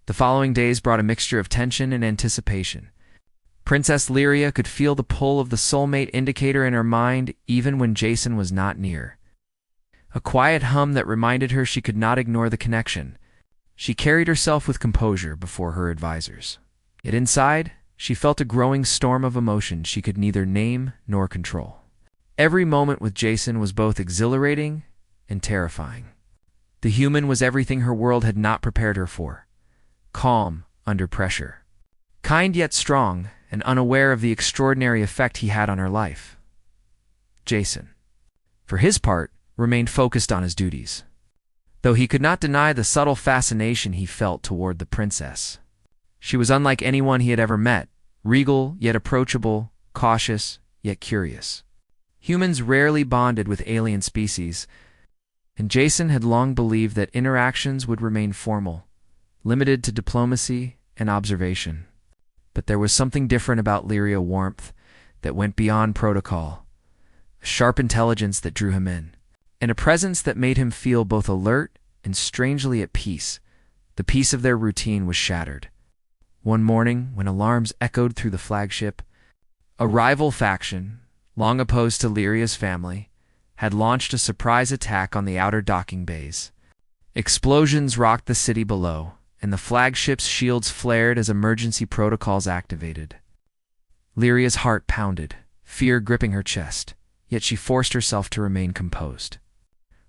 The following days brought a mixture of tension and anticipation. Princess Lyria could feel the pull of the soulmate indicator in her mind even when Jason was not near. A quiet hum that reminded her she could not ignore the connection. She carried herself with composure before her advisors. Yet inside, she felt a growing storm of emotion she could neither name nor control. Every moment with Jason was both exhilarating and terrifying. The human was everything her world had not prepared her for. Calm under pressure. Kind yet strong, and unaware of the extraordinary effect he had on her life. Jason, for his part, remained focused on his duties, though he could not deny the subtle fascination he felt toward the princess. She was unlike anyone he had ever met, regal yet approachable, cautious yet curious. Humans rarely bonded with alien species, and Jason had long believed that interactions would remain formal, limited to diplomacy and observation. But there was something different about Lyria warmth that went beyond protocol, a sharp intelligence that drew him in, and a presence that made him feel both alert and strangely at peace. The peace of their routine was shattered. One morning, when alarms echoed through the flagship, a rival faction, long opposed to Lyria's family, had launched a surprise attack on the outer docking bays. Explosions rocked the city below, and the flagship's shields flared as emergency protocols activated. Lyria's heart pounded, fear gripping her chest, yet she forced herself to remain composed.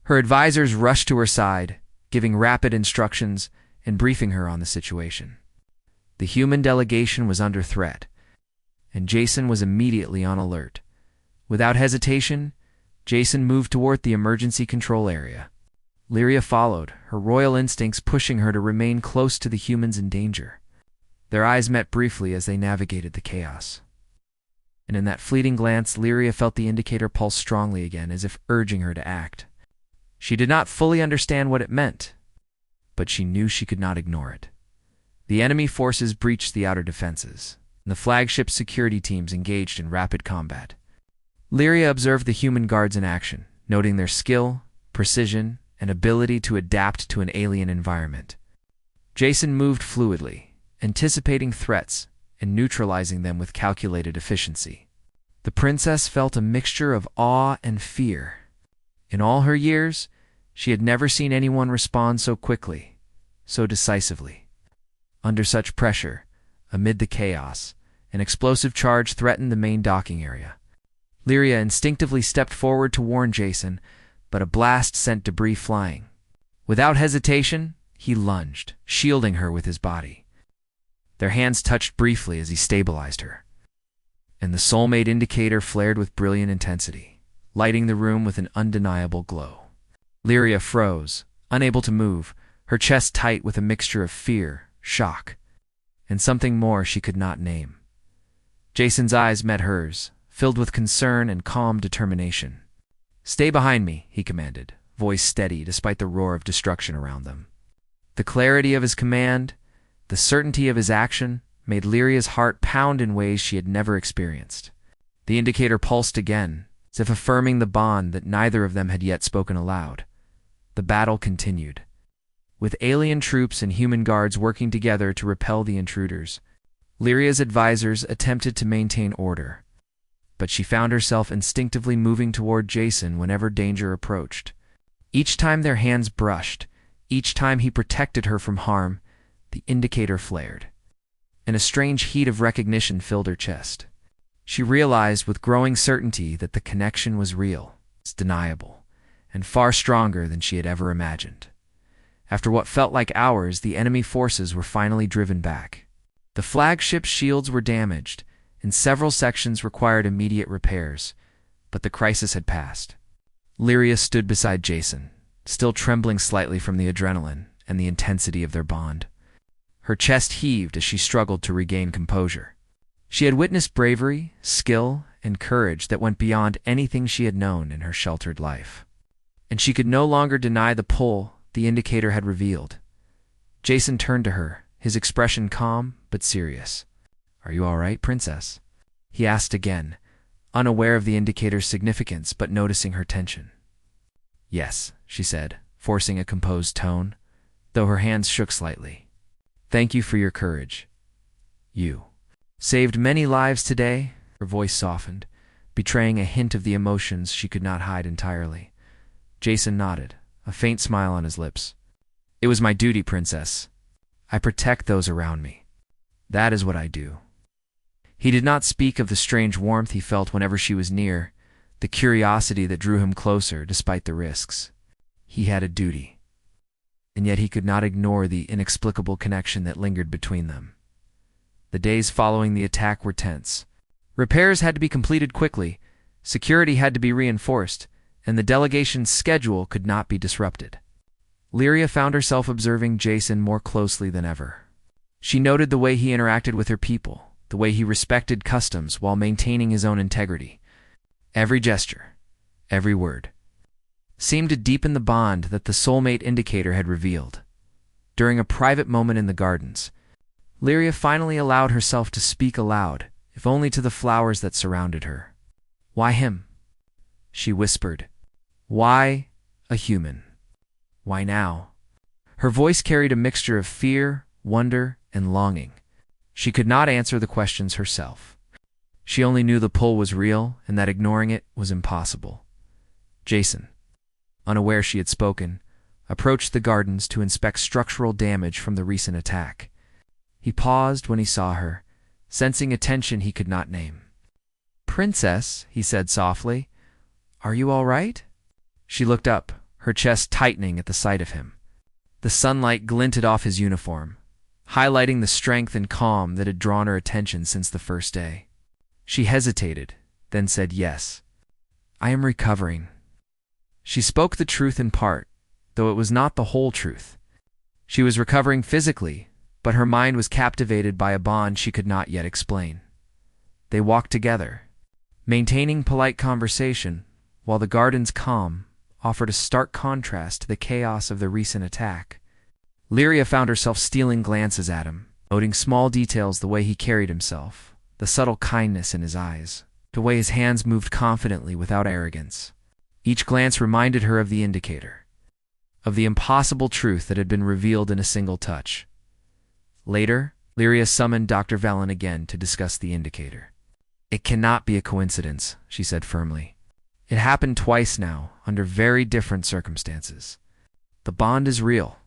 Her advisors rushed to her side, giving rapid instructions and briefing her on the situation. The human delegation was under threat, and Jason was immediately on alert. Without hesitation, Jason moved toward the emergency control area. Lyria followed, her royal instincts pushing her to remain close to the humans in danger. Their eyes met briefly as they navigated the chaos. And in that fleeting glance, Lyria felt the indicator pulse strongly again, as if urging her to act. She did not fully understand what it meant, but she knew she could not ignore it. The enemy forces breached the outer defenses, and the flagship's security teams engaged in rapid combat. Lyria observed the human guards in action, noting their skill, precision, and ability to adapt to an alien environment. Jason moved fluidly, anticipating threats and neutralizing them with calculated efficiency. The princess felt a mixture of awe and fear. In all her years, she had never seen anyone respond so quickly, so decisively. Under such pressure, amid the chaos, an explosive charge threatened the main docking area. Lyria instinctively stepped forward to warn Jason, but a blast sent debris flying. Without hesitation, he lunged, shielding her with his body. Their hands touched briefly as he stabilized her, and the soulmate indicator flared with brilliant intensity, lighting the room with an undeniable glow. Lyria froze, unable to move, her chest tight with a mixture of fear, shock, and something more she could not name. Jason's eyes met hers, filled with concern and calm determination. "Stay behind me," he commanded, voice steady despite the roar of destruction around them. The clarity of his command, the certainty of his action, made Lyria's heart pound in ways she had never experienced. The indicator pulsed again, as if affirming the bond that neither of them had yet spoken aloud. The battle continued, with alien troops and human guards working together to repel the intruders. Lyria's advisors attempted to maintain order, but she found herself instinctively moving toward Jason whenever danger approached. Each time their hands brushed, each time he protected her from harm, the indicator flared, and a strange heat of recognition filled her chest. She realized with growing certainty that the connection was real, undeniable, and far stronger than she had ever imagined. After what felt like hours, the enemy forces were finally driven back. The flagship's shields were damaged, and several sections required immediate repairs, but the crisis had passed. Lyria stood beside Jason, still trembling slightly from the adrenaline and the intensity of their bond. Her chest heaved as she struggled to regain composure. She had witnessed bravery, skill, and courage that went beyond anything she had known in her sheltered life. And she could no longer deny the pull the indicator had revealed. Jason turned to her, his expression calm but serious. "Are you all right, princess?" he asked again, unaware of the indicator's significance but noticing her tension. "Yes," she said, forcing a composed tone, though her hands shook slightly. Thank you for your courage. You saved many lives today." Her voice softened, betraying a hint of the emotions she could not hide entirely. Jason nodded, a faint smile on his lips. "It was my duty, Princess. I protect those around me. That is what I do." He did not speak of the strange warmth he felt whenever she was near, the curiosity that drew him closer despite the risks. He had a duty, and yet he could not ignore the inexplicable connection that lingered between them. The days following the attack were tense. Repairs had to be completed quickly, security had to be reinforced, and the delegation's schedule could not be disrupted. Lyria found herself observing Jason more closely than ever. She noted the way he interacted with her people, the way he respected customs while maintaining his own integrity. Every gesture, every word, seemed to deepen the bond that the soulmate indicator had revealed. During a private moment in the gardens, Lyria finally allowed herself to speak aloud, if only to the flowers that surrounded her. "Why him?" she whispered. "Why a human? Why now?" Her voice carried a mixture of fear, wonder, and longing. She could not answer the questions herself. She only knew the pull was real and that ignoring it was impossible. Jason, unaware she had spoken, approached the gardens to inspect structural damage from the recent attack. He paused when he saw her, sensing a tension he could not name. "Princess," he said softly, "are you all right?" She looked up, her chest tightening at the sight of him. The sunlight glinted off his uniform, highlighting the strength and calm that had drawn her attention since the first day. She hesitated, then said yes. "I am recovering." She spoke the truth in part, though it was not the whole truth. She was recovering physically, but her mind was captivated by a bond she could not yet explain. They walked together, maintaining polite conversation, while the garden's calm offered a stark contrast to the chaos of the recent attack. Lyria found herself stealing glances at him, noting small details, the way he carried himself, the subtle kindness in his eyes, the way his hands moved confidently without arrogance. Each glance reminded her of the indicator, of the impossible truth that had been revealed in a single touch. Later, Lyria summoned Dr. Velen again to discuss the indicator. "It cannot be a coincidence," she said firmly. "It happened twice now, under very different circumstances. The bond is real."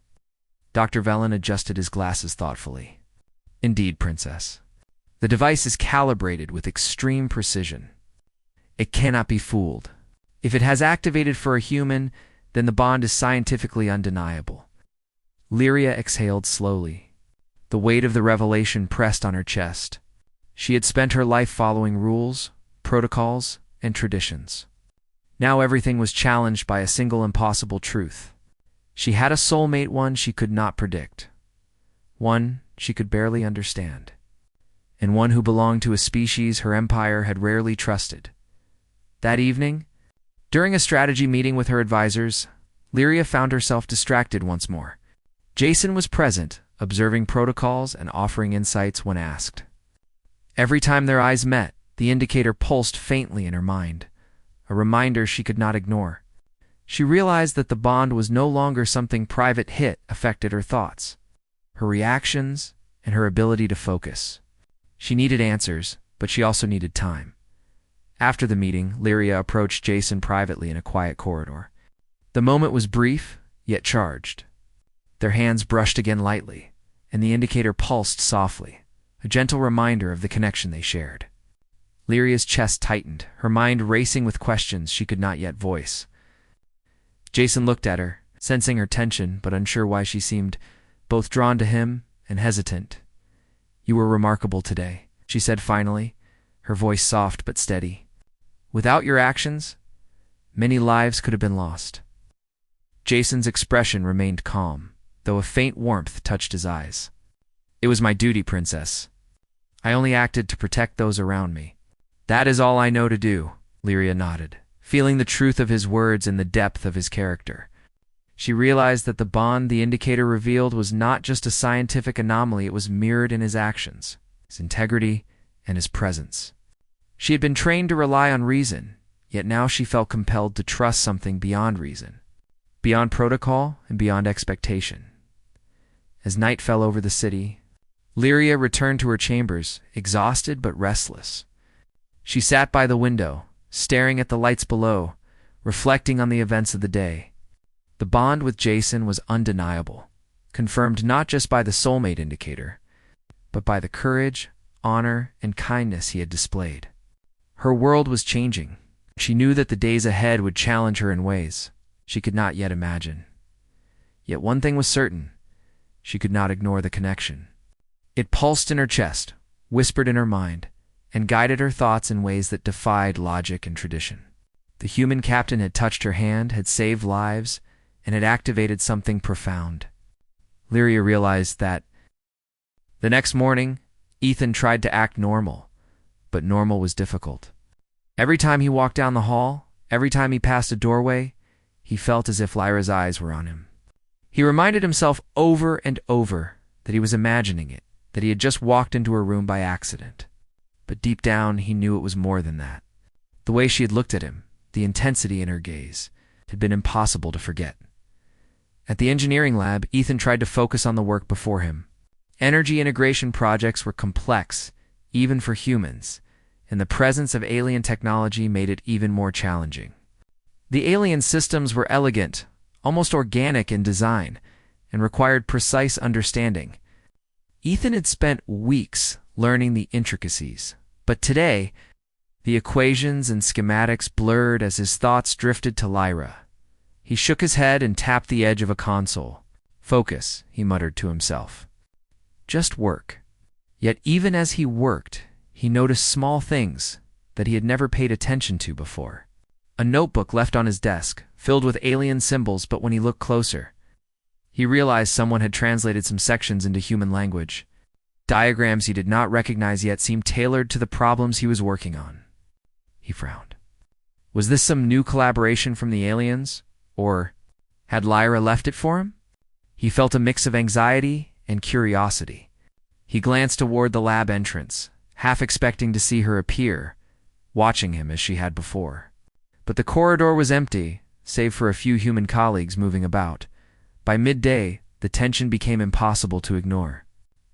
Dr. Velen adjusted his glasses thoughtfully. "Indeed, Princess. The device is calibrated with extreme precision. It cannot be fooled. If it has activated for a human, then the bond is scientifically undeniable." Lyria exhaled slowly. The weight of the revelation pressed on her chest. She had spent her life following rules, protocols, and traditions. Now everything was challenged by a single impossible truth. She had a soulmate, one she could not predict, one she could barely understand, and one who belonged to a species her empire had rarely trusted. That evening, during a strategy meeting with her advisors, Lyria found herself distracted once more. Jason was present, observing protocols and offering insights when asked. Every time their eyes met, the indicator pulsed faintly in her mind, a reminder she could not ignore. She realized that the bond was no longer something private hit affected her thoughts, her reactions, and her ability to focus. She needed answers, but she also needed time. After the meeting, Lyria approached Jason privately in a quiet corridor. The moment was brief, yet charged. Their hands brushed again lightly, and the indicator pulsed softly, a gentle reminder of the connection they shared. Lyria's chest tightened, her mind racing with questions she could not yet voice. Jason looked at her, sensing her tension but unsure why she seemed both drawn to him and hesitant. "You were remarkable today," she said finally, her voice soft but steady. "Without your actions, many lives could have been lost." Jason's expression remained calm, though a faint warmth touched his eyes. "It was my duty, Princess. I only acted to protect those around me." "That is all I know to do," Lyria nodded, feeling the truth of his words and the depth of his character. She realized that the bond the indicator revealed was not just a scientific anomaly, it was mirrored in his actions, his integrity, and his presence. She had been trained to rely on reason, yet now she felt compelled to trust something beyond reason, beyond protocol and beyond expectation. As night fell over the city, Lyria returned to her chambers, exhausted but restless. She sat by the window, staring at the lights below, reflecting on the events of the day. The bond with Jason was undeniable, confirmed not just by the soulmate indicator, but by the courage, honor, and kindness he had displayed. Her world was changing. She knew that the days ahead would challenge her in ways she could not yet imagine. Yet one thing was certain: she could not ignore the connection. It pulsed in her chest, whispered in her mind, and guided her thoughts in ways that defied logic and tradition. The human captain had touched her hand, had saved lives, and had activated something profound. Lyria realized that. The next morning, Ethan tried to act normal, but normal was difficult. Every time he walked down the hall, every time he passed a doorway, he felt as if Lyra's eyes were on him. He reminded himself over and over that he was imagining it, that he had just walked into her room by accident. But deep down, he knew it was more than that. The way she had looked at him, the intensity in her gaze, had been impossible to forget. At the engineering lab, Ethan tried to focus on the work before him. Energy integration projects were complex, even for humans, and the presence of alien technology made it even more challenging. The alien systems were elegant, almost organic in design, and required precise understanding. Ethan had spent weeks learning the intricacies, but today, the equations and schematics blurred as his thoughts drifted to Lyra. He shook his head and tapped the edge of a console. "Focus," he muttered to himself. "Just work." Yet even as he worked, he noticed small things that he had never paid attention to before. A notebook left on his desk, filled with alien symbols, but when he looked closer, he realized someone had translated some sections into human language. Diagrams he did not recognize yet seemed tailored to the problems he was working on. He frowned. Was this some new collaboration from the aliens? Or had Lyra left it for him? He felt a mix of anxiety and curiosity. He glanced toward the lab entrance, half expecting to see her appear, watching him as she had before. But the corridor was empty, save for a few human colleagues moving about. By midday, the tension became impossible to ignore.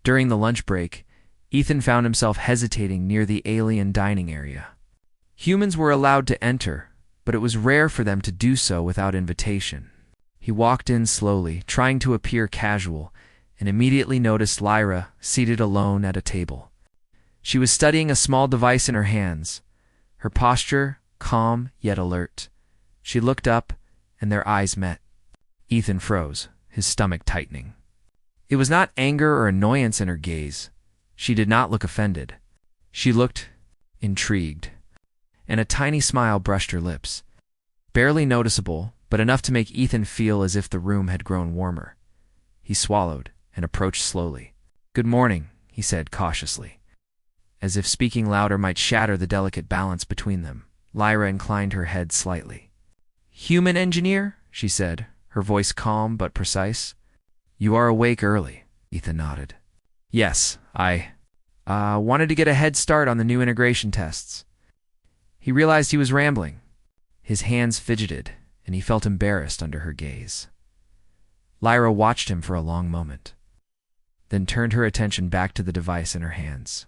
During the lunch break, Ethan found himself hesitating near the alien dining area. Humans were allowed to enter, but it was rare for them to do so without invitation. He walked in slowly, trying to appear casual, and immediately noticed Lyra seated alone at a table. She was studying a small device in her hands, her posture calm yet alert. She looked up, and their eyes met. Ethan froze, his stomach tightening. It was not anger or annoyance in her gaze. She did not look offended. She looked intrigued, and a tiny smile brushed her lips. Barely noticeable, but enough to make Ethan feel as if the room had grown warmer. He swallowed and approached slowly. "Good morning," he said cautiously. As if speaking louder might shatter the delicate balance between them, Lyra inclined her head slightly. "Human engineer?" she said, her voice calm but precise. "You are awake early," Ethan nodded. "Yes, I wanted to get a head start on the new integration tests." He realized he was rambling. His hands fidgeted, and he felt embarrassed under her gaze. Lyra watched him for a long moment, then turned her attention back to the device in her hands.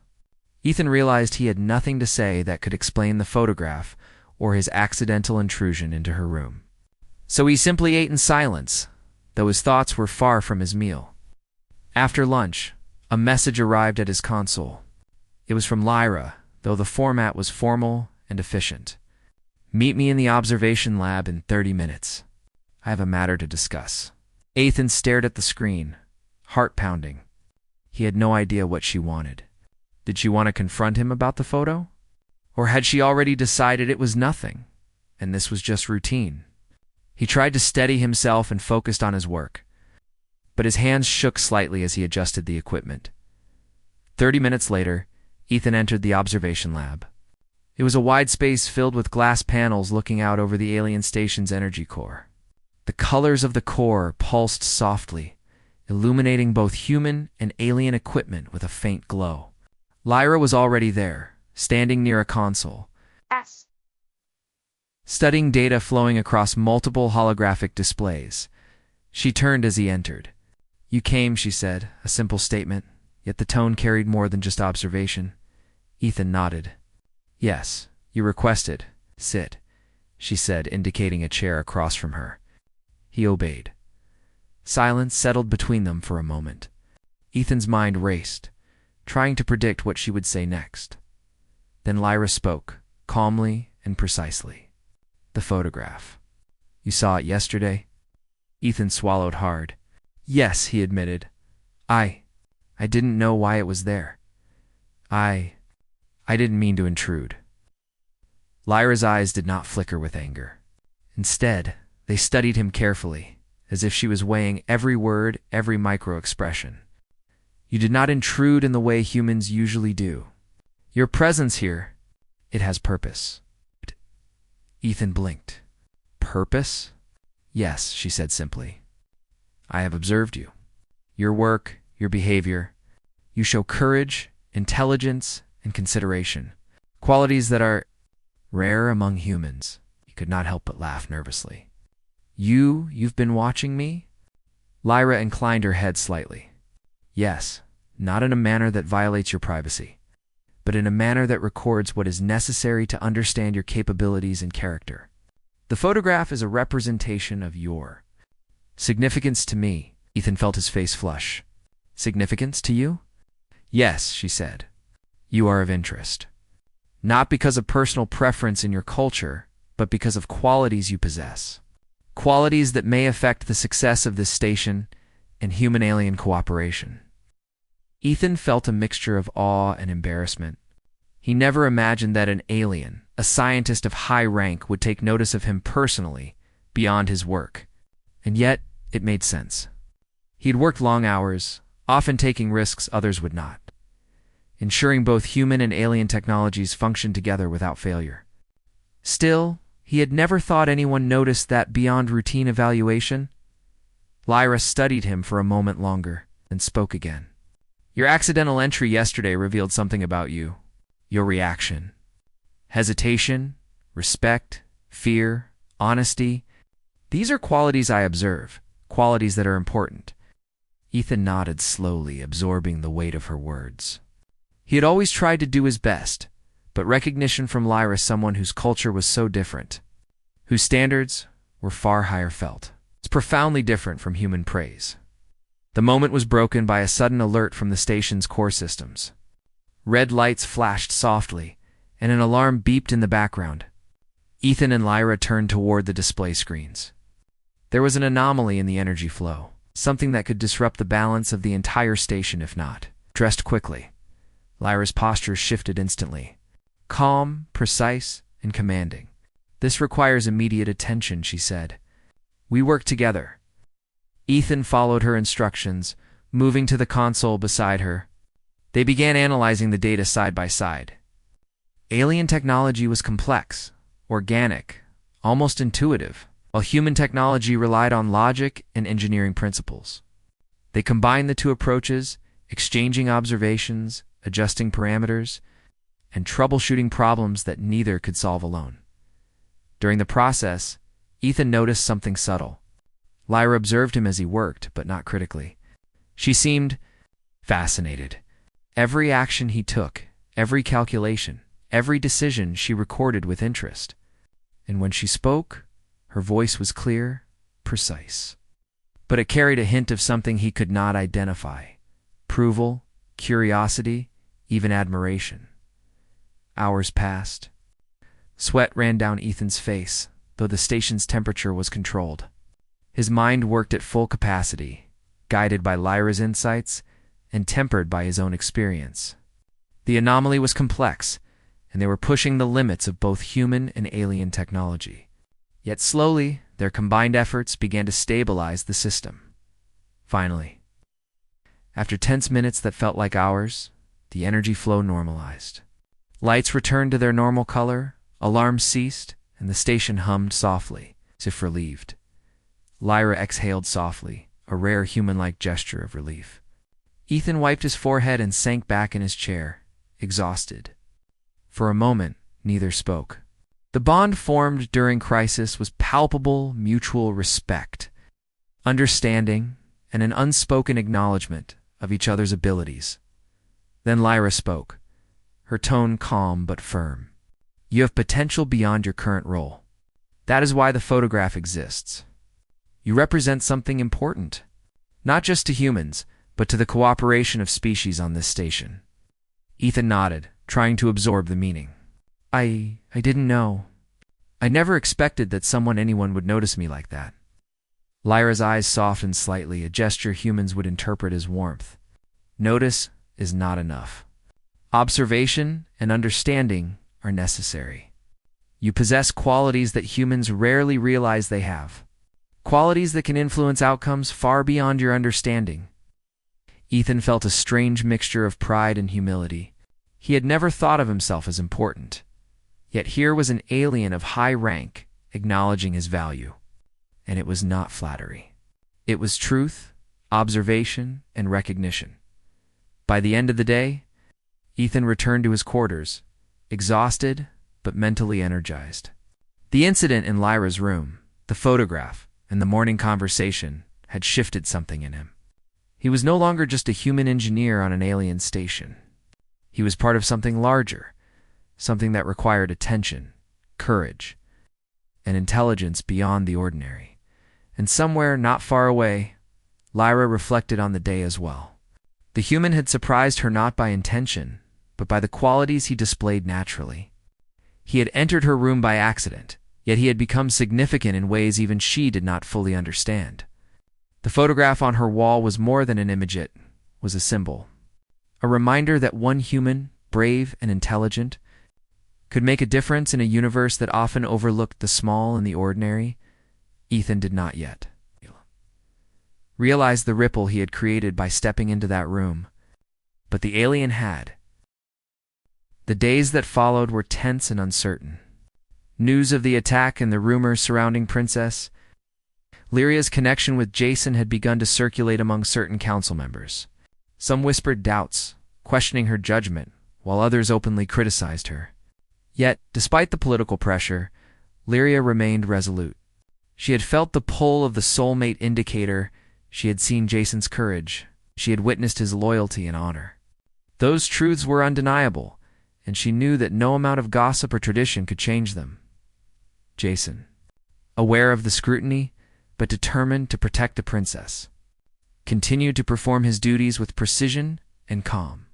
Ethan realized he had nothing to say that could explain the photograph or his accidental intrusion into her room. So he simply ate in silence, though his thoughts were far from his meal. After lunch, a message arrived at his console. It was from Lyra, though the format was formal and efficient. "Meet me in the observation lab in 30 minutes. I have a matter to discuss." Ethan stared at the screen, heart pounding. He had no idea what she wanted. Did she want to confront him about the photo? Or had she already decided it was nothing, and this was just routine? He tried to steady himself and focused on his work, but his hands shook slightly as he adjusted the equipment. 30 minutes later, Ethan entered the observation lab. It was a wide space filled with glass panels looking out over the alien station's energy core. The colors of the core pulsed softly, illuminating both human and alien equipment with a faint glow. Lyra was already there, standing near a console, studying data flowing across multiple holographic displays. She turned as he entered. You came, she said, a simple statement, yet the tone carried more than just observation. Ethan nodded. Yes, you requested. Sit, she said, indicating a chair across from her. He obeyed. Silence settled between them for a moment. Ethan's mind raced, trying to predict what she would say next. Then Lyra spoke, calmly and precisely. The photograph. You saw it yesterday? Ethan swallowed hard. Yes, he admitted. I didn't know why it was there. I didn't mean to intrude. Lyra's eyes did not flicker with anger. Instead, they studied him carefully, as if she was weighing every word, every micro-expression. You did not intrude in the way humans usually do. Your presence here, it has purpose. Ethan blinked. Purpose? Yes, she said simply. I have observed you. Your work, your behavior. You show courage, intelligence, and consideration. Qualities that are rare among humans. He could not help but laugh nervously. You've been watching me? Lyra inclined her head slightly. Yes, not in a manner that violates your privacy, but in a manner that records what is necessary to understand your capabilities and character. The photograph is a representation of your significance to me. Ethan felt his face flush. Significance to you? Yes, she said. You are of interest. Not because of personal preference in your culture, but because of qualities you possess. Qualities that may affect the success of this station and human-alien cooperation. Ethan felt a mixture of awe and embarrassment. He never imagined that an alien, a scientist of high rank, would take notice of him personally, beyond his work. And yet, it made sense. He had worked long hours, often taking risks others would not, ensuring both human and alien technologies functioned together without failure. Still, he had never thought anyone noticed that beyond routine evaluation. Lyra studied him for a moment longer, then spoke again. Your accidental entry yesterday revealed something about you. Your reaction. Hesitation, respect, fear, honesty. These are qualities I observe, qualities that are important. Ethan nodded slowly, absorbing the weight of her words. He had always tried to do his best, but recognition from Lyra, someone whose culture was so different, whose standards were far higher, felt. It's profoundly different from human praise. The moment was broken by a sudden alert from the station's core systems. Red lights flashed softly, and an alarm beeped in the background. Ethan and Lyra turned toward the display screens. There was an anomaly in the energy flow, something that could disrupt the balance of the entire station if not addressed quickly. Lyra's posture shifted instantly. Calm, precise, and commanding. This requires immediate attention, she said. We work together. Ethan followed her instructions, moving to the console beside her. They began analyzing the data side by side. Alien technology was complex, organic, almost intuitive, while human technology relied on logic and engineering principles. They combined the two approaches, exchanging observations, adjusting parameters, and troubleshooting problems that neither could solve alone. During the process, Ethan noticed something subtle. Lyra observed him as he worked, but not critically. She seemed fascinated. Every action he took, every calculation, every decision she recorded with interest. And when she spoke, her voice was clear, precise. But it carried a hint of something he could not identify. Approval, curiosity, even admiration. Hours passed. Sweat ran down Ethan's face, though the station's temperature was controlled. His mind worked at full capacity, guided by Lyra's insights and tempered by his own experience. The anomaly was complex, and they were pushing the limits of both human and alien technology. Yet slowly, their combined efforts began to stabilize the system. Finally, after tense minutes that felt like hours, the energy flow normalized. Lights returned to their normal color, alarms ceased, and the station hummed softly, as if relieved. Lyra exhaled softly, a rare human-like gesture of relief. Ethan wiped his forehead and sank back in his chair, exhausted. For a moment, neither spoke. The bond formed during crisis was palpable mutual respect, understanding, and an unspoken acknowledgement of each other's abilities. Then Lyra spoke, her tone calm but firm. You have potential beyond your current role. That is why the photograph exists. You represent something important, not just to humans, but to the cooperation of species on this station. Ethan nodded, trying to absorb the meaning. I didn't know. I never expected that anyone would notice me like that. Lyra's eyes softened slightly, a gesture humans would interpret as warmth. Notice is not enough. Observation and understanding are necessary. You possess qualities that humans rarely realize they have. Qualities that can influence outcomes far beyond your understanding. Ethan felt a strange mixture of pride and humility. He had never thought of himself as important. Yet here was an alien of high rank acknowledging his value. And it was not flattery. It was truth, observation, and recognition. By the end of the day, Ethan returned to his quarters, exhausted but mentally energized. The incident in Lyra's room, the photograph, and the morning conversation had shifted something in him. He was no longer just a human engineer on an alien station. He was part of something larger, something that required attention, courage, and intelligence beyond the ordinary. And somewhere not far away, Lyra reflected on the day as well. The human had surprised her not by intention, but by the qualities he displayed naturally. He had entered her room by accident, yet he had become significant in ways even she did not fully understand. The photograph on her wall was more than an image, it was a symbol. A reminder that one human, brave and intelligent, could make a difference in a universe that often overlooked the small and the ordinary. Ethan did not yet realize the ripple he had created by stepping into that room, but the alien had. The days that followed were tense and uncertain. News of the attack and the rumors surrounding Princess Lyria's connection with Jason had begun to circulate among certain council members. Some whispered doubts, questioning her judgment, while others openly criticized her. Yet, despite the political pressure, Lyria remained resolute. She had felt the pull of the soulmate indicator, she had seen Jason's courage, she had witnessed his loyalty and honor. Those truths were undeniable, and she knew that no amount of gossip or tradition could change them. Jason, aware of the scrutiny, but determined to protect the princess, continued to perform his duties with precision and calm.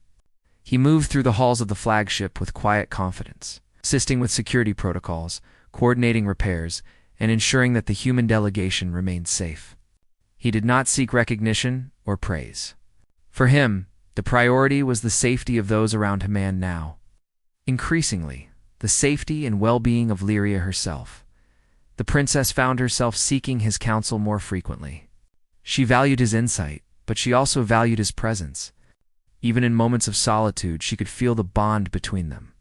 He moved through the halls of the flagship with quiet confidence, assisting with security protocols, coordinating repairs, and ensuring that the human delegation remained safe. He did not seek recognition or praise. For him, the priority was the safety of those around him and now, increasingly, the safety and well-being of Lyria herself. The princess found herself seeking his counsel more frequently. She valued his insight, but she also valued his presence. Even in moments of solitude, she could feel the bond between them.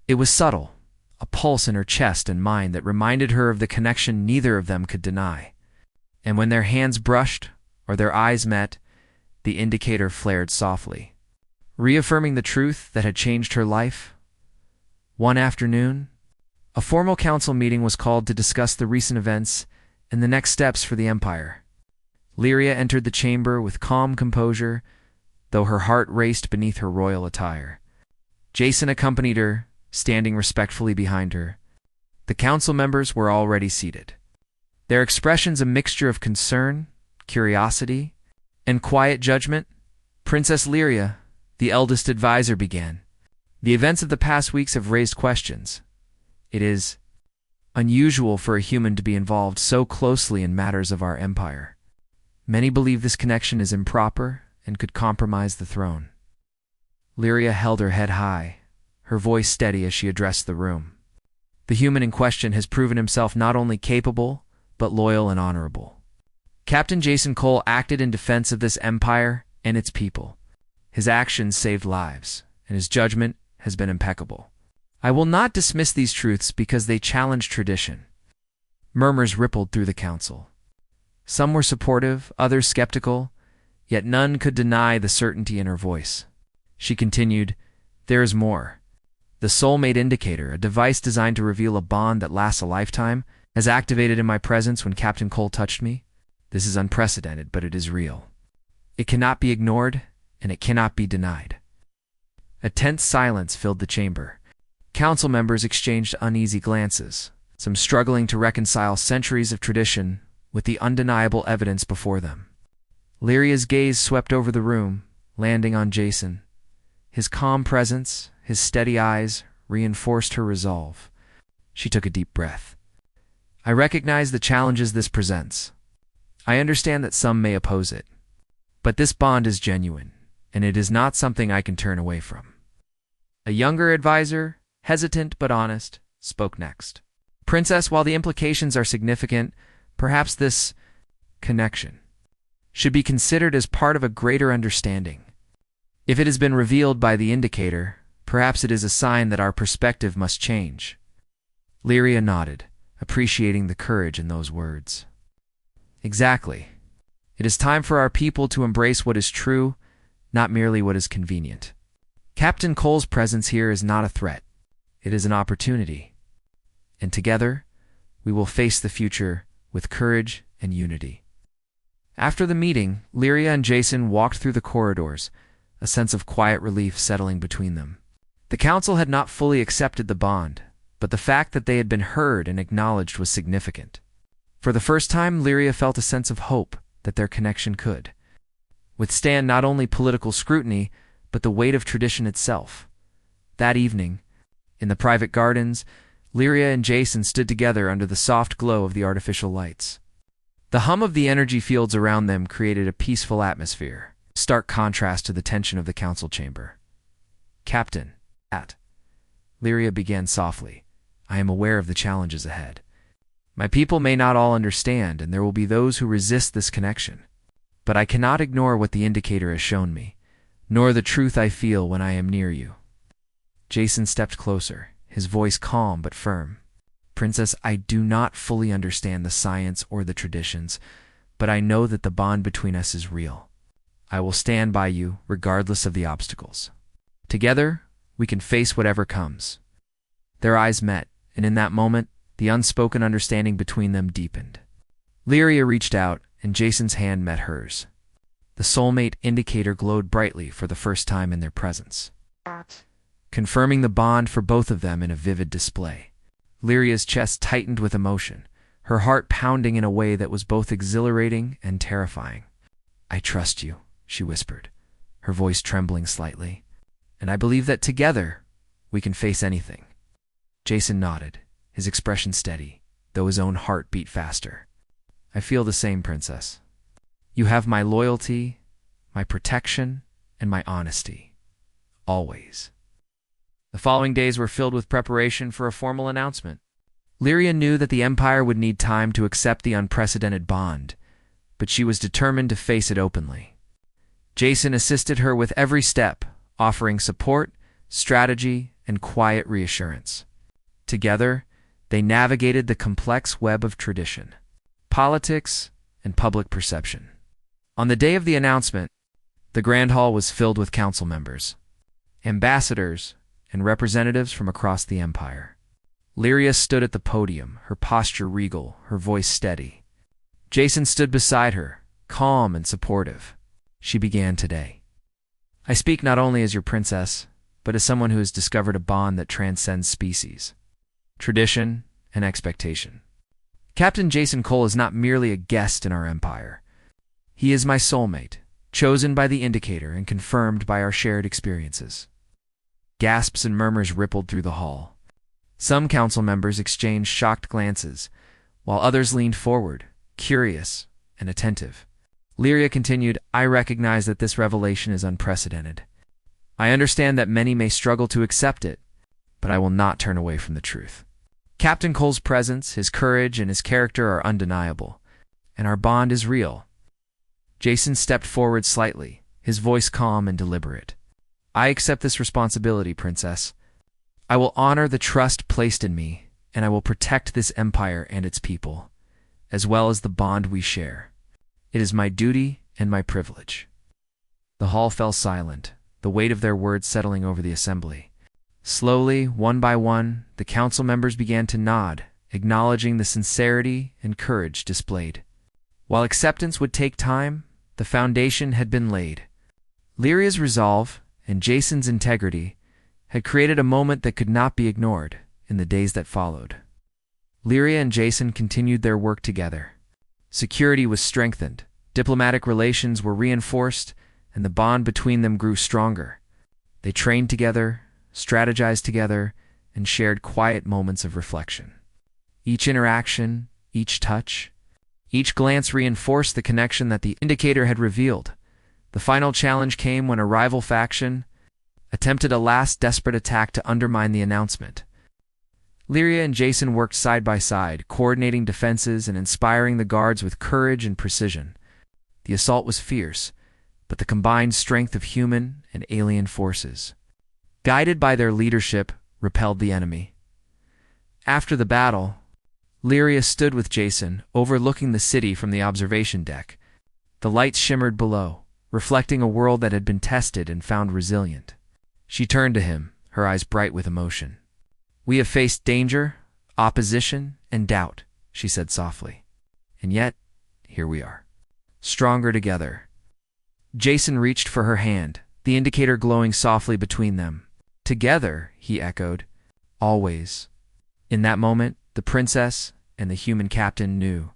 It was subtle, a pulse in her chest and mind that reminded her of the connection neither of them could deny. And when their hands brushed or their eyes met, the indicator flared softly, reaffirming the truth that had changed her life. One afternoon, a formal council meeting was called to discuss the recent events and the next steps for the Empire. Lyria entered the chamber with calm composure, though her heart raced beneath her royal attire. Jason accompanied her, standing respectfully behind her. The council members were already seated, their expressions a mixture of concern, curiosity, and quiet judgment. Princess Lyria, the eldest advisor, began. The events of the past weeks have raised questions. It is unusual for a human to be involved so closely in matters of our empire. Many believe this connection is improper and could compromise the throne. Lyria held her head high, her voice steady as she addressed the room. The human in question has proven himself not only capable, but loyal and honorable. Captain Jason Cole acted in defense of this empire and its people. His actions saved lives, and his judgment has been impeccable. I will not dismiss these truths because they challenge tradition. Murmurs rippled through the council. Some were supportive, others skeptical, yet none could deny the certainty in her voice. She continued, "There is more. The soulmate indicator, a device designed to reveal a bond that lasts a lifetime, has activated in my presence when Captain Cole touched me. This is unprecedented, but it is real. It cannot be ignored, and it cannot be denied. A tense silence filled the chamber. Council members exchanged uneasy glances, some struggling to reconcile centuries of tradition with the undeniable evidence before them. Lyria's gaze swept over the room, landing on Jason. His calm presence, his steady eyes, reinforced her resolve. She took a deep breath. I recognize the challenges this presents. I understand that some may oppose it. But this bond is genuine, and it is not something I can turn away from. A younger advisor, hesitant but honest, spoke next. Princess, while the implications are significant, perhaps this connection should be considered as part of a greater understanding. If it has been revealed by the indicator, perhaps it is a sign that our perspective must change. Lyria nodded, appreciating the courage in those words. Exactly. It is time for our people to embrace what is true, not merely what is convenient. Captain Cole's presence here is not a threat. It is an opportunity. And together, we will face the future with courage and unity. After the meeting, Lyria and Jason walked through the corridors, a sense of quiet relief settling between them. The council had not fully accepted the bond, but the fact that they had been heard and acknowledged was significant. For the first time, Lyria felt a sense of hope that their connection could withstand not only political scrutiny, but the weight of tradition itself. That evening, in the private gardens, Lyria and Jason stood together under the soft glow of the artificial lights. The hum of the energy fields around them created a peaceful atmosphere, stark contrast to the tension of the council chamber. Captain, Lyria began softly, I am aware of the challenges ahead. My people may not all understand, and there will be those who resist this connection. But I cannot ignore what the indicator has shown me, nor the truth I feel when I am near you. Jason stepped closer, his voice calm but firm. Princess, I do not fully understand the science or the traditions, but I know that the bond between us is real. I will stand by you, regardless of the obstacles. Together, we can face whatever comes. Their eyes met, and in that moment, the unspoken understanding between them deepened. Lyria reached out, and Jason's hand met hers. The soulmate indicator glowed brightly for the first time in their presence, confirming the bond for both of them in a vivid display. Lyria's chest tightened with emotion, her heart pounding in a way that was both exhilarating and terrifying. I trust you, she whispered, her voice trembling slightly, and I believe that together we can face anything. Jason nodded, his expression steady, though his own heart beat faster. I feel the same, Princess. You have my loyalty, my protection, and my honesty. Always. The following days were filled with preparation for a formal announcement. Lyria knew that the Empire would need time to accept the unprecedented bond, but she was determined to face it openly. Jason assisted her with every step, offering support, strategy, and quiet reassurance. Together, they navigated the complex web of tradition, politics, and public perception. On the day of the announcement, the Grand Hall was filled with council members, ambassadors, and representatives from across the Empire. Lyria stood at the podium, her posture regal, her voice steady. Jason stood beside her, calm and supportive. She began today. I speak not only as your princess, but as someone who has discovered a bond that transcends species, tradition, and expectation. Captain Jason Cole is not merely a guest in our empire. He is my soulmate, chosen by the indicator and confirmed by our shared experiences. Gasps and murmurs rippled through the hall. Some council members exchanged shocked glances, while others leaned forward, curious and attentive. Lyria continued, I recognize that this revelation is unprecedented. I understand that many may struggle to accept it, but I will not turn away from the truth. Captain Cole's presence, his courage, and his character are undeniable, and our bond is real. Jason stepped forward slightly, his voice calm and deliberate. I accept this responsibility, Princess. I will honor the trust placed in me, and I will protect this empire and its people, as well as the bond we share. It is my duty and my privilege. The hall fell silent, the weight of their words settling over the assembly. Slowly, one by one, the council members began to nod, acknowledging the sincerity and courage displayed. While acceptance would take time, The foundation had been laid. Lyria's resolve and Jason's integrity had created a moment that could not be ignored in the days that followed. Lyria and Jason continued their work together. Security was strengthened, diplomatic relations were reinforced, and the bond between them grew stronger. They trained together, strategized together, and shared quiet moments of reflection. Each interaction, each touch, each glance reinforced the connection that the indicator had revealed. The final challenge came when a rival faction attempted a last desperate attack to undermine the announcement. Lyria and Jason worked side by side, coordinating defenses and inspiring the guards with courage and precision. The assault was fierce, but the combined strength of human and alien forces, guided by their leadership, repelled the enemy. After the battle, Lyria stood with Jason, overlooking the city from the observation deck. The lights shimmered below, reflecting a world that had been tested and found resilient. She turned to him, her eyes bright with emotion. "We have faced danger, opposition, and doubt," she said softly. "And yet, here we are, stronger together." Jason reached for her hand, the indicator glowing softly between them. "Together," he echoed. "Always." In that moment, the princess and the human captain knew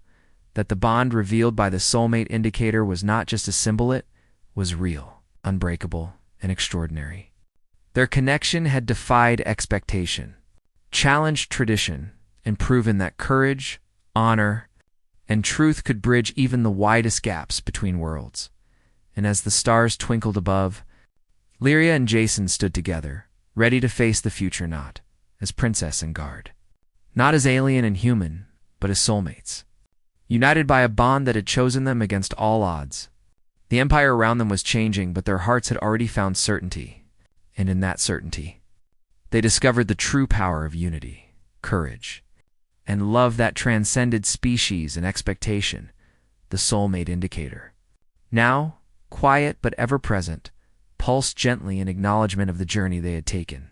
that the bond revealed by the soulmate indicator was not just a symbol, it was real, unbreakable, and extraordinary. Their connection had defied expectation, challenged tradition, and proven that courage, honor, and truth could bridge even the widest gaps between worlds. And as the stars twinkled above, Lyria and Jason stood together, ready to face the future not as princess and guard, not as alien and human, but as soulmates, united by a bond that had chosen them against all odds. The empire around them was changing, but their hearts had already found certainty, and in that certainty, they discovered the true power of unity, courage, and love that transcended species and expectation, the soulmate indicator. Now, quiet but ever-present, pulsed gently in acknowledgement of the journey they had taken.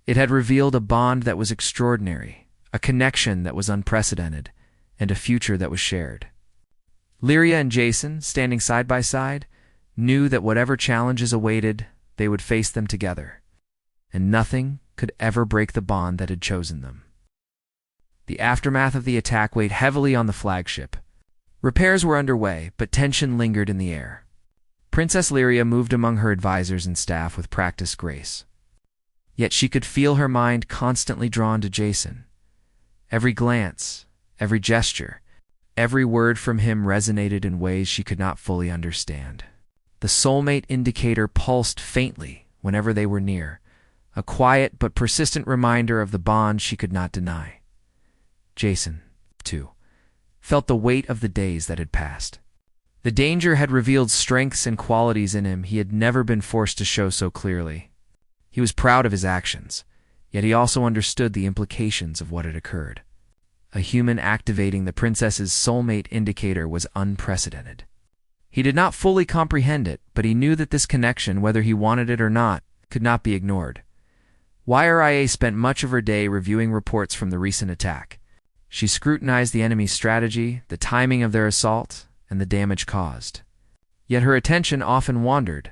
It had revealed a bond that was extraordinary, a connection that was unprecedented, and a future that was shared. Lyria and Jason, standing side by side, knew that whatever challenges awaited, they would face them together, and nothing could ever break the bond that had chosen them. The aftermath of the attack weighed heavily on the flagship. Repairs were underway, but tension lingered in the air. Princess Lyria moved among her advisors and staff with practiced grace. Yet she could feel her mind constantly drawn to Jason. Every glance, every gesture, every word from him resonated in ways she could not fully understand. The soulmate indicator pulsed faintly whenever they were near, a quiet but persistent reminder of the bond she could not deny. Jason, too, felt the weight of the days that had passed. The danger had revealed strengths and qualities in him he had never been forced to show so clearly. He was proud of his actions, yet he also understood the implications of what had occurred. A human activating the princess's soulmate indicator was unprecedented. He did not fully comprehend it, but he knew that this connection, whether he wanted it or not, could not be ignored. YRIA spent much of her day reviewing reports from the recent attack. She scrutinized the enemy's strategy, the timing of their assault, and the damage caused. Yet her attention often wandered,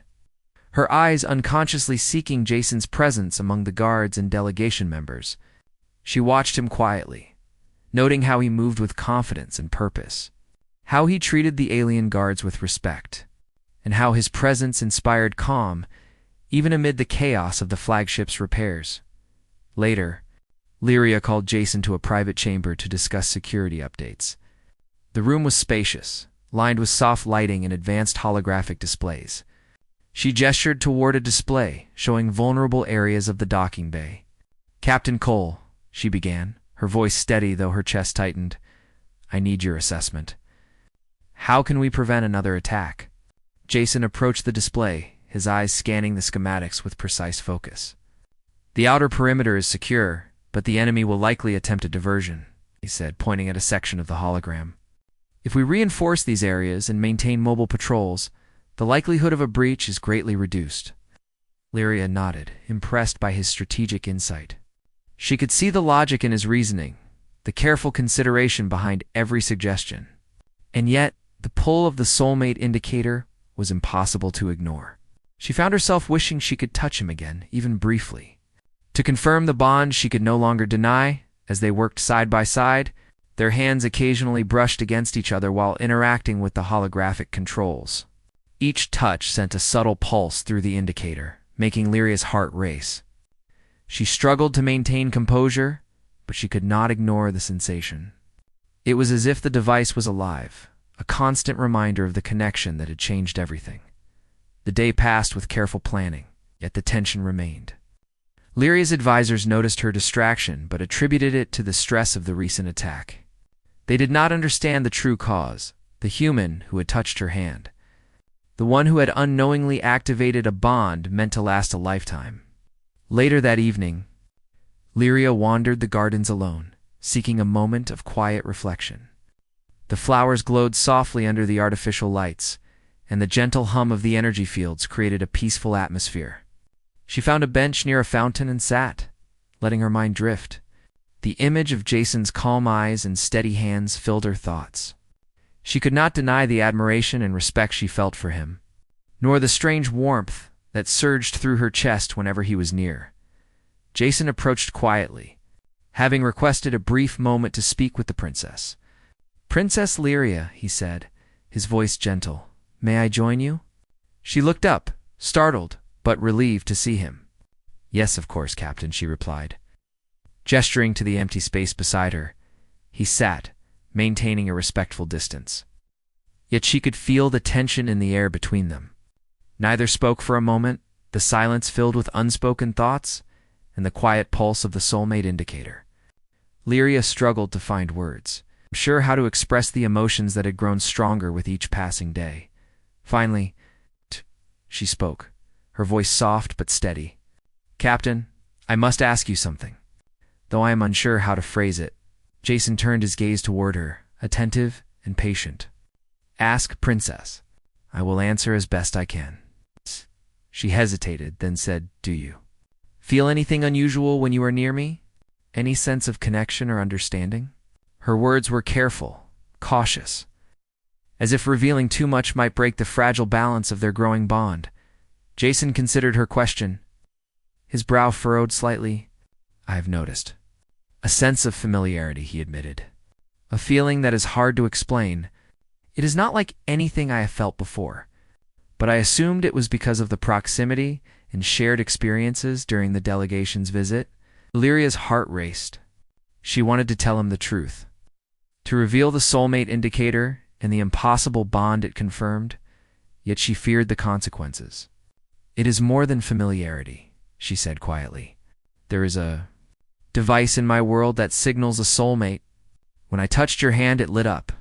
her eyes unconsciously seeking Jason's presence among the guards and delegation members. She watched him quietly, noting how he moved with confidence and purpose, how he treated the alien guards with respect, and how his presence inspired calm even amid the chaos of the flagship's repairs. Later, Lyria called Jason to a private chamber to discuss security updates. The room was spacious, lined with soft lighting and advanced holographic displays. She gestured toward a display showing vulnerable areas of the docking bay. "Captain Cole," she began, her voice steady though her chest tightened, "I need your assessment. How can we prevent another attack?" Jason approached the display, his eyes scanning the schematics with precise focus. "The outer perimeter is secure, but the enemy will likely attempt a diversion," he said, pointing at a section of the hologram. "If we reinforce these areas and maintain mobile patrols, the likelihood of a breach is greatly reduced." Lyria nodded, impressed by his strategic insight. She could see the logic in his reasoning, the careful consideration behind every suggestion. And yet, The pull of the soulmate indicator was impossible to ignore. She found herself wishing she could touch him again, even briefly. To confirm the bond she could no longer deny, as they worked side by side, their hands occasionally brushed against each other while interacting with the holographic controls. Each touch sent a subtle pulse through the indicator, making Lyria's heart race. She struggled to maintain composure, but she could not ignore the sensation. It was as if the device was alive, a constant reminder of the connection that had changed everything. The day passed with careful planning, yet the tension remained. Lyria's advisors noticed her distraction but attributed it to the stress of the recent attack. They did not understand the true cause, the human who had touched her hand, the one who had unknowingly activated a bond meant to last a lifetime. Later that evening, Lyria wandered the gardens alone, seeking a moment of quiet reflection. The flowers glowed softly under the artificial lights, and the gentle hum of the energy fields created a peaceful atmosphere. She found a bench near a fountain and sat, letting her mind drift. The image of Jason's calm eyes and steady hands filled her thoughts. She could not deny the admiration and respect she felt for him, nor the strange warmth that surged through her chest whenever he was near. Jason approached quietly, having requested a brief moment to speak with the princess. "Princess Lyria," he said, his voice gentle, "may I join you?" She looked up, startled, but relieved to see him. "Yes, of course, Captain," she replied. Gesturing to the empty space beside her, he sat, maintaining a respectful distance. Yet she could feel the tension in the air between them. Neither spoke for a moment, the silence filled with unspoken thoughts and the quiet pulse of the soulmate indicator. Lyria struggled to find words, unsure how to express the emotions that had grown stronger with each passing day. Finally, she spoke, her voice soft but steady. "Captain, I must ask you something." Though I am unsure how to phrase it, Jason turned his gaze toward her, attentive and patient. "Ask, Princess. I will answer as best I can." She hesitated, then said, "Do you feel anything unusual when you are near me? Any sense of connection or understanding?" Her words were careful, cautious, as if revealing too much might break the fragile balance of their growing bond. Jason considered her question. His brow furrowed slightly. "I have noticed a sense of familiarity," he admitted. "A feeling that is hard to explain. It is not like anything I have felt before, but I assumed it was because of the proximity and shared experiences during the delegation's visit." Lyria's heart raced. She wanted to tell him the truth, to reveal the soulmate indicator and the impossible bond it confirmed, yet she feared the consequences. "It is more than familiarity," she said quietly. "There is a device in my world that signals a soulmate. When I touched your hand, it lit up.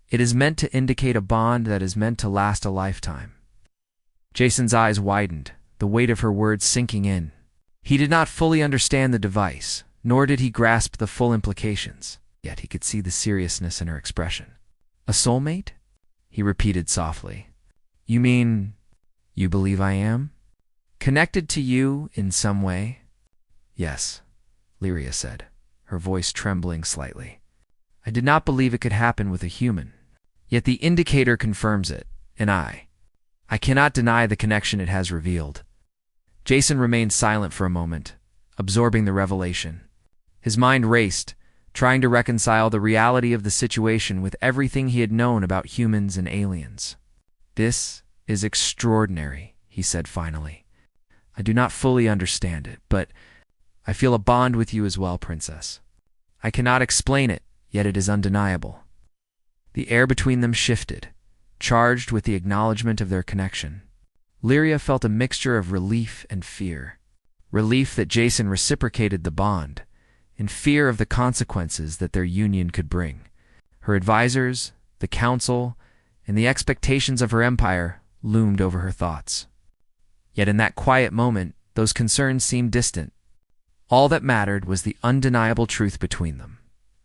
It is meant to indicate a bond that is meant to last a lifetime." Jason's eyes widened, the weight of her words sinking in. He did not fully understand the device, nor did he grasp the full implications, yet he could see the seriousness in her expression. "A soulmate?" he repeated softly. "You mean you believe I am connected to you in some way?" "Yes," Lyria said, her voice trembling slightly. "I did not believe it could happen with a human. Yet the indicator confirms it, and I cannot deny the connection it has revealed." Jason remained silent for a moment, absorbing the revelation. His mind raced, trying to reconcile the reality of the situation with everything he had known about humans and aliens. "This is extraordinary," he said finally. "I do not fully understand it, but I feel a bond with you as well, Princess. I cannot explain it, yet it is undeniable." The air between them shifted, charged with the acknowledgement of their connection. Lyria felt a mixture of relief and fear. Relief that Jason reciprocated the bond, and fear of the consequences that their union could bring. Her advisors, the council, and the expectations of her empire loomed over her thoughts. Yet in that quiet moment, those concerns seemed distant. All that mattered was the undeniable truth between them,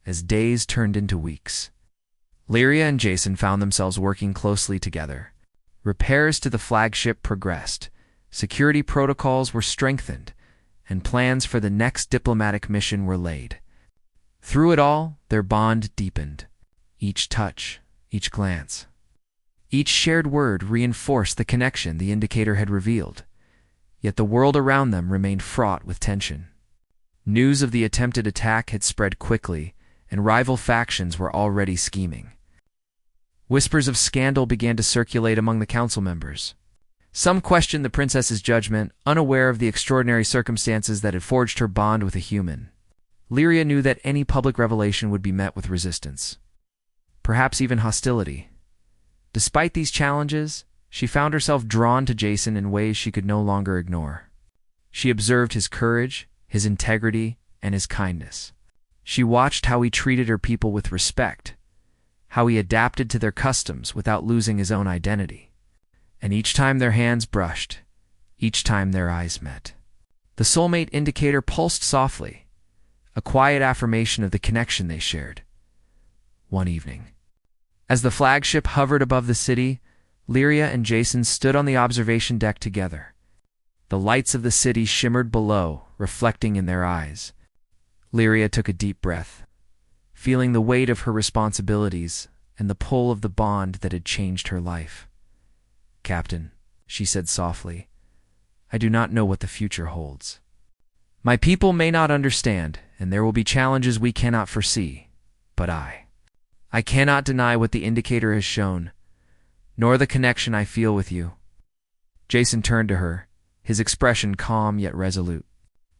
as days turned into weeks. Lyria and Jason found themselves working closely together. Repairs to the flagship progressed, security protocols were strengthened, and plans for the next diplomatic mission were laid. Through it all, their bond deepened. Each touch, each glance, Each shared word reinforced the connection the indicator had revealed, yet the world around them remained fraught with tension. News of the attempted attack had spread quickly, and rival factions were already scheming. Whispers of scandal began to circulate among the council members. Some questioned the princess's judgment, unaware of the extraordinary circumstances that had forged her bond with a human. Lyria knew that any public revelation would be met with resistance, perhaps even hostility. Despite these challenges, she found herself drawn to Jason in ways she could no longer ignore. She observed his courage, his integrity, and his kindness. She watched how he treated her people with respect, how he adapted to their customs without losing his own identity. And each time their hands brushed, each time their eyes met, the soulmate indicator pulsed softly, a quiet affirmation of the connection they shared. One evening, as the flagship hovered above the city, Lyria and Jason stood on the observation deck together. The lights of the city shimmered below, reflecting in their eyes. Lyria took a deep breath, feeling the weight of her responsibilities and the pull of the bond that had changed her life. "Captain," she said softly, "I do not know what the future holds. My people may not understand, and there will be challenges we cannot foresee, but I cannot deny what the indicator has shown, nor the connection I feel with you." Jason turned to her, his expression calm yet resolute.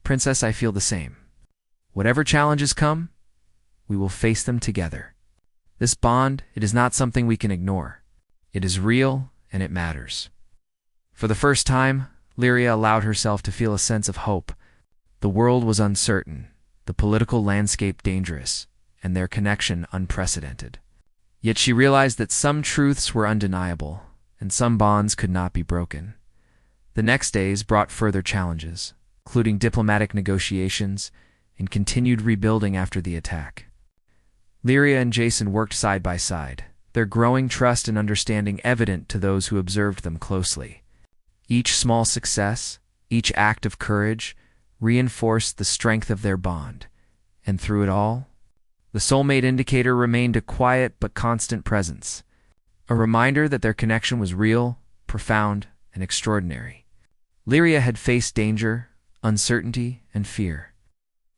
"Princess, I feel the same. Whatever challenges come, we will face them together. This bond, it is not something we can ignore. It is real, and it matters." For the first time, Lyria allowed herself to feel a sense of hope. The world was uncertain, the political landscape dangerous, and their connection unprecedented. Yet she realized that some truths were undeniable, and some bonds could not be broken. The next days brought further challenges, including diplomatic negotiations and continued rebuilding after the attack. Lyria and Jason worked side by side, their growing trust and understanding evident to those who observed them closely. Each small success, each act of courage, reinforced the strength of their bond, and through it all, the soulmate indicator remained a quiet but constant presence, a reminder that their connection was real, profound, and extraordinary. Lyria had faced danger, uncertainty, and fear.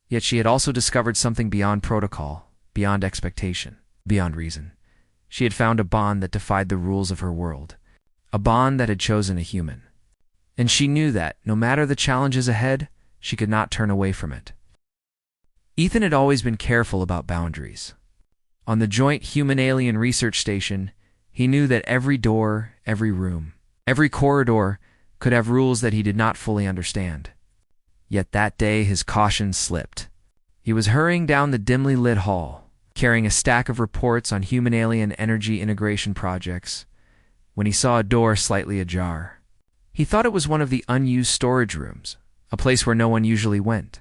Yet she had also discovered something beyond protocol, beyond expectation, beyond reason. She had found a bond that defied the rules of her world, a bond that had chosen a human. And she knew that, no matter the challenges ahead, she could not turn away from it. Ethan had always been careful about boundaries. On the joint human-alien research station, he knew that every door, every room, every corridor could have rules that he did not fully understand. Yet that day his caution slipped. He was hurrying down the dimly lit hall, carrying a stack of reports on human-alien energy integration projects, when he saw a door slightly ajar. He thought it was one of the unused storage rooms, a place where no one usually went.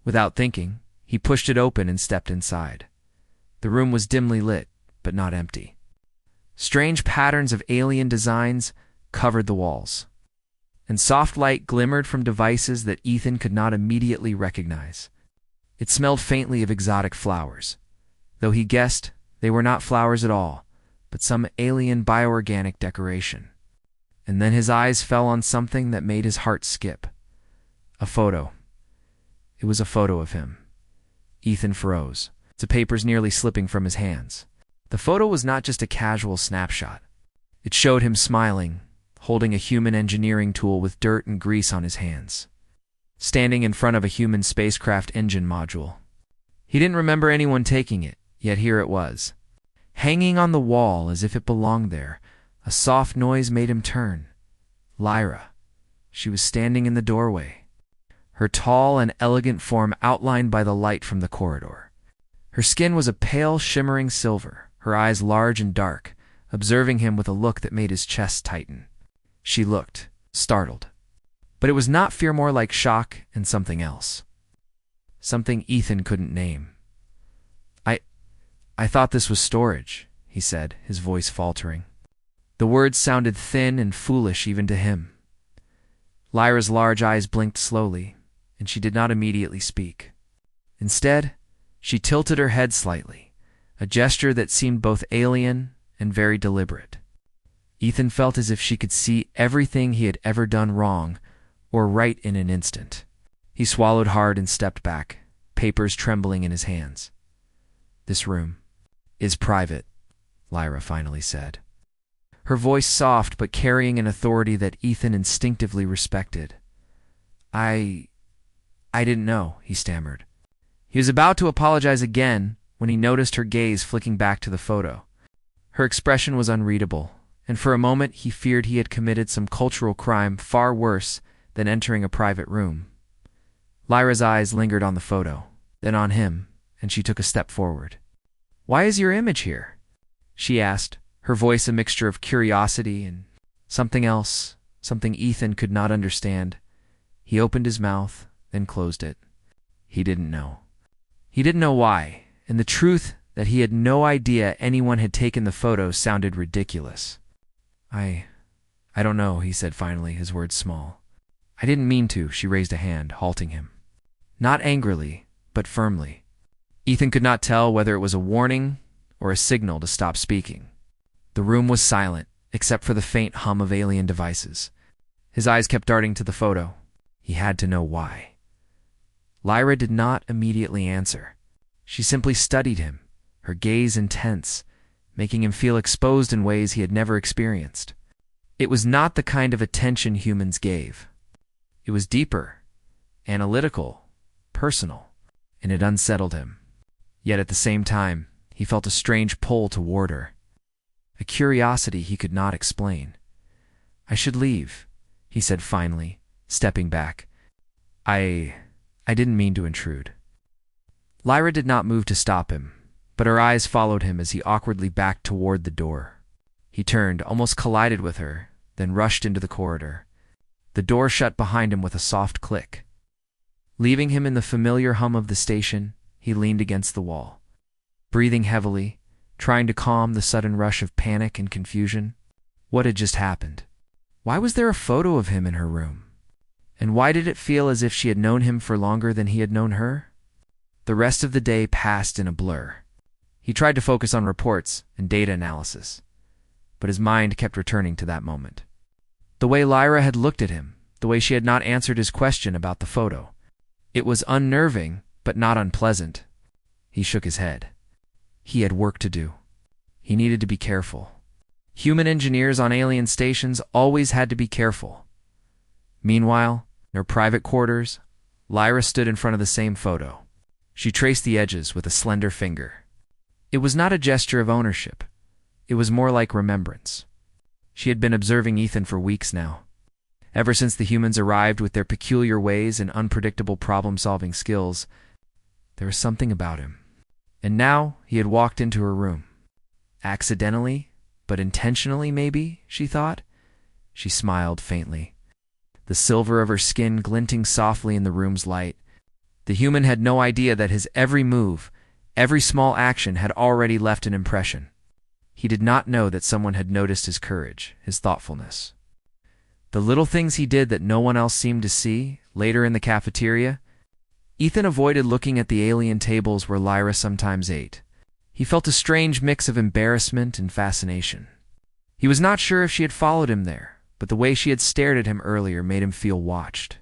Without thinking, he pushed it open and stepped inside. The room was dimly lit, but not empty. Strange patterns of alien designs covered the walls, and soft light glimmered from devices that Ethan could not immediately recognize. It smelled faintly of exotic flowers, though he guessed they were not flowers at all, but some alien bioorganic decoration. And then his eyes fell on something that made his heart skip. A photo. It was a photo of him. Ethan froze, the papers nearly slipping from his hands. The photo was not just a casual snapshot. It showed him smiling, holding a human engineering tool with dirt and grease on his hands, standing in front of a human spacecraft engine module. He didn't remember anyone taking it, yet here it was. Hanging on the wall as if it belonged there, a soft noise made him turn. Lyra. She was standing in the doorway, her tall and elegant form outlined by the light from the corridor. Her skin was a pale, shimmering silver, her eyes large and dark, observing him with a look that made his chest tighten. She looked, startled. But it was not fear, more like shock and something else. Something Ethan couldn't name. I thought this was storage, he said, his voice faltering. The words sounded thin and foolish even to him. Lyra's large eyes blinked slowly, and she did not immediately speak. Instead, she tilted her head slightly, a gesture that seemed both alien and very deliberate. Ethan felt as if she could see everything he had ever done wrong or right in an instant. He swallowed hard and stepped back, papers trembling in his hands. "This room is private," Lyra finally said. Her voice soft but carrying an authority that Ethan instinctively respected. I didn't know," he stammered. He was about to apologize again when he noticed her gaze flicking back to the photo. Her expression was unreadable, and for a moment he feared he had committed some cultural crime far worse than entering a private room. Lyra's eyes lingered on the photo, then on him, and she took a step forward. "Why is your image here?" she asked, her voice a mixture of curiosity and something else, something Ethan could not understand. He opened his mouth, then closed it. He didn't know. He didn't know why, and the truth that he had no idea anyone had taken the photo sounded ridiculous. I don't know," he said finally, his words small. "I didn't mean to," she raised a hand, halting him. Not angrily, but firmly. Ethan could not tell whether it was a warning or a signal to stop speaking. The room was silent, except for the faint hum of alien devices. His eyes kept darting to the photo. He had to know why. Lyra did not immediately answer. She simply studied him, her gaze intense, making him feel exposed in ways he had never experienced. It was not the kind of attention humans gave. It was deeper, analytical, personal, and it unsettled him. Yet at the same time, he felt a strange pull toward her, a curiosity he could not explain. "I should leave," he said finally, stepping back. I didn't mean to intrude." Lyra did not move to stop him, but her eyes followed him as he awkwardly backed toward the door. He turned, almost collided with her, then rushed into the corridor. The door shut behind him with a soft click. Leaving him in the familiar hum of the station, he leaned against the wall, breathing heavily, trying to calm the sudden rush of panic and confusion. What had just happened? Why was there a photo of him in her room? And why did it feel as if she had known him for longer than he had known her? The rest of the day passed in a blur. He tried to focus on reports and data analysis, but his mind kept returning to that moment. The way Lyra had looked at him, the way she had not answered his question about the photo. It was unnerving, but not unpleasant. He shook his head. He had work to do. He needed to be careful. Human engineers on alien stations always had to be careful. Meanwhile, in her private quarters, Lyra stood in front of the same photo. She traced the edges with a slender finger. It was not a gesture of ownership. It was more like remembrance. She had been observing Ethan for weeks now. Ever since the humans arrived with their peculiar ways and unpredictable problem-solving skills, there was something about him. And now he had walked into her room. Accidentally, but intentionally maybe, she thought. She smiled faintly, the silver of her skin glinting softly in the room's light. The human had no idea that his every move, every small action had already left an impression. He did not know that someone had noticed his courage, his thoughtfulness. The little things he did that no one else seemed to see, later in the cafeteria. Ethan avoided looking at the alien tables where Lyra sometimes ate. He felt a strange mix of embarrassment and fascination. He was not sure if she had followed him there, but the way she had stared at him earlier made him feel watched.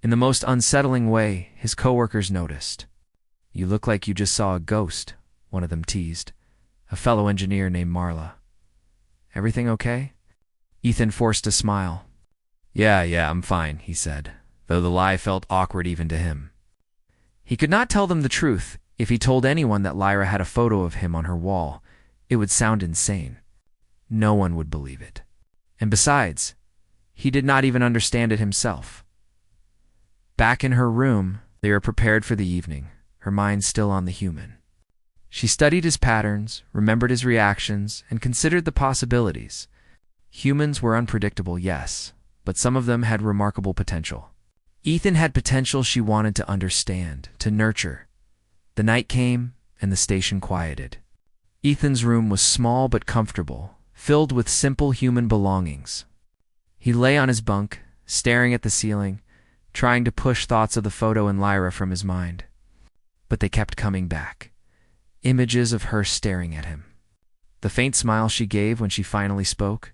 In the most unsettling way, his coworkers noticed. "You look like you just saw a ghost," one of them teased, a fellow engineer named Marla. "Everything okay?" Ethan forced a smile. Yeah, I'm fine," he said, though the lie felt awkward even to him. He could not tell them the truth. If he told anyone that Lyra had a photo of him on her wall, it would sound insane. No one would believe it. And besides, he did not even understand it himself. Back in her room, they were prepared for the evening, her mind still on the human. She studied his patterns, remembered his reactions, and considered the possibilities. Humans were unpredictable, yes, but some of them had remarkable potential. Ethan had potential she wanted to understand, to nurture. The night came, and the station quieted. Ethan's room was small but comfortable, filled with simple human belongings. He lay on his bunk, staring at the ceiling, trying to push thoughts of the photo and Lyra from his mind. But they kept coming back. Images of her staring at him. the faint smile she gave when she finally spoke,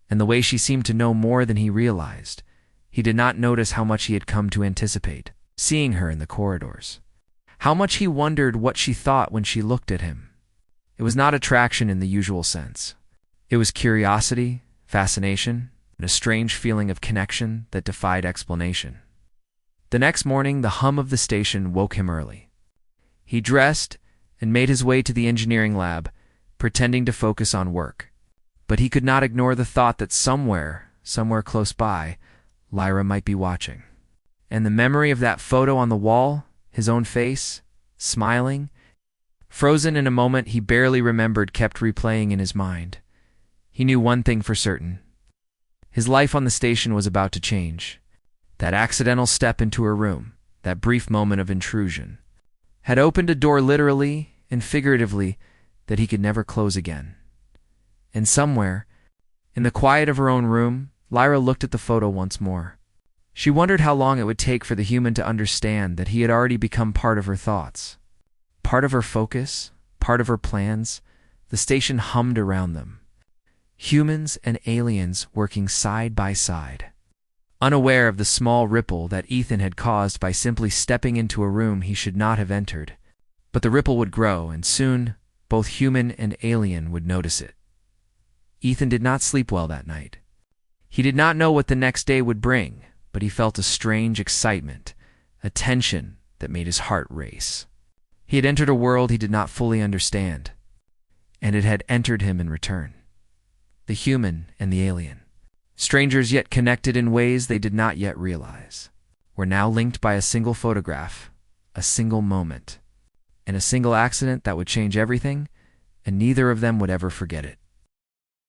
and the way she seemed to know more than he realized. He did not notice how much he had come to anticipate, seeing her in the corridors. How much he wondered what she thought when she looked at him. It was not attraction in the usual sense. It was curiosity, fascination, and a strange feeling of connection that defied explanation. The next morning, the hum of the station woke him early. He dressed and made his way to the engineering lab, pretending to focus on work. But he could not ignore the thought that somewhere close by, Lyra might be watching. And the memory of that photo on the wall, his own face, smiling, frozen in a moment he barely remembered, kept replaying in his mind. He knew one thing for certain. His life on the station was about to change. That accidental step into her room, that brief moment of intrusion, had opened a door literally and figuratively that he could never close again. And somewhere, in the quiet of her own room, Lyra looked at the photo once more. She wondered how long it would take for the human to understand that he had already become part of her thoughts, part of her focus, part of her plans. The station hummed around them. Humans and aliens working side by side. Unaware of the small ripple that Ethan had caused by simply stepping into a room he should not have entered. But the ripple would grow, and soon both human and alien would notice it. Ethan did not sleep well that night. He did not know what the next day would bring, but he felt a strange excitement, a tension that made his heart race. He had entered a world he did not fully understand, and it had entered him in return. The human and the alien, strangers yet connected in ways they did not yet realize, were now linked by a single photograph, a single moment, and a single accident that would change everything, and neither of them would ever forget it.